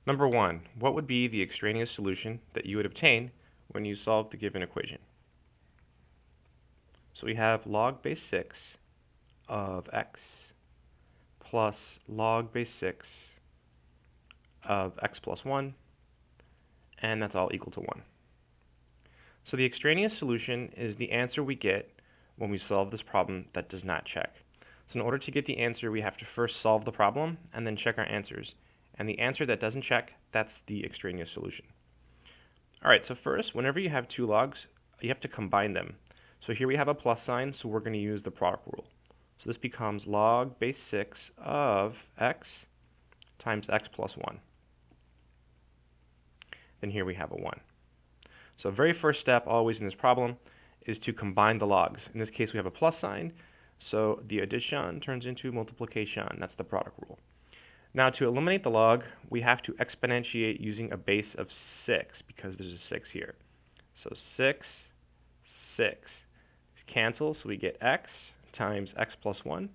Number 1, what would be the extraneous solution that you would obtain when you solve the given equation? So we have log base 6 of x plus log base 6 of x plus 1, and that's all equal to 1. So the extraneous solution is the answer we get when we solve this problem that does not check. So in order to get the answer, we have to first solve the problem and then check our answers. And the answer that doesn't check, that's the extraneous solution. All right, so first, whenever you have two logs, you have to combine them. So here we have a plus sign, so we're going to use the product rule. So this becomes log base 6 of x times x plus 1. Then here we have a 1. So very first step always in this problem is to combine the logs. In this case we have a plus sign, so the addition turns into multiplication. That's the product rule. Now to eliminate the log, we have to exponentiate using a base of 6 because there's a 6 here. So 6, 6. These cancel, so we get x times x plus 1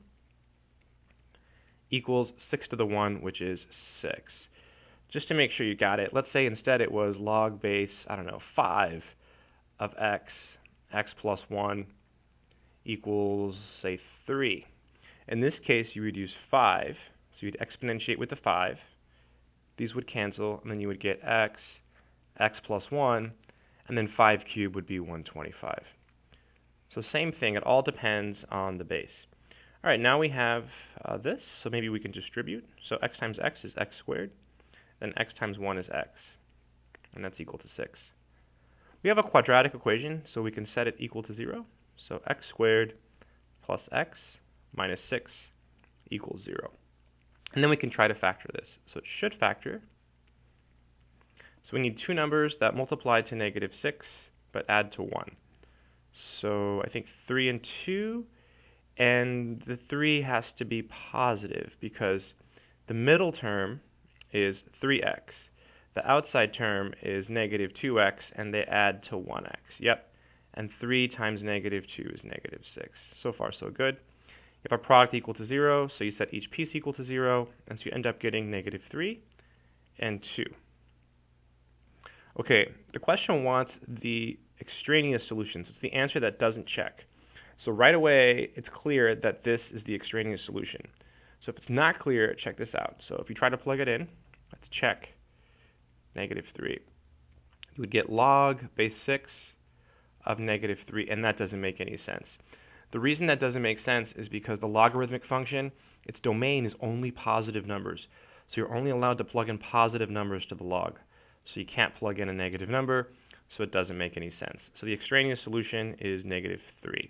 equals 6 to the 1, which is 6. Just to make sure you got it, let's say instead it was log base, 5 of x plus 1 equals, say, 3. In this case, you would use 5, so you'd exponentiate with the 5. These would cancel, and then you would get x plus 1, and then 5 cubed would be 125. So same thing, it all depends on the base. All right, now we have this, so maybe we can distribute. So x times x is x squared. Then x times 1 is x, and that's equal to 6. We have a quadratic equation, so we can set it equal to 0. So x squared plus x minus 6 equals 0. And then we can try to factor this. So it should factor. So we need two numbers that multiply to negative 6, but add to 1. So I think 3 and 2, and the 3 has to be positive because the middle term is 3x. The outside term is negative 2x, and they add to 1x. Yep. And 3 times negative 2 is negative 6. So far, so good. You have a product equal to 0, so you set each piece equal to 0, and so you end up getting negative 3 and 2. Okay, the question wants the extraneous solution, so it's the answer that doesn't check. So right away, it's clear that this is the extraneous solution. So if it's not clear, check this out. So if you try to plug it in, let's check negative 3. You would get log base 6 of negative 3, and that doesn't make any sense. The reason that doesn't make sense is because the logarithmic function, its domain is only positive numbers. So you're only allowed to plug in positive numbers to the log. So you can't plug in a negative number, so it doesn't make any sense. So the extraneous solution is negative 3.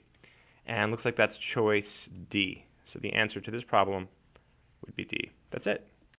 And looks like that's choice D. So the answer to this problem would be D. That's it.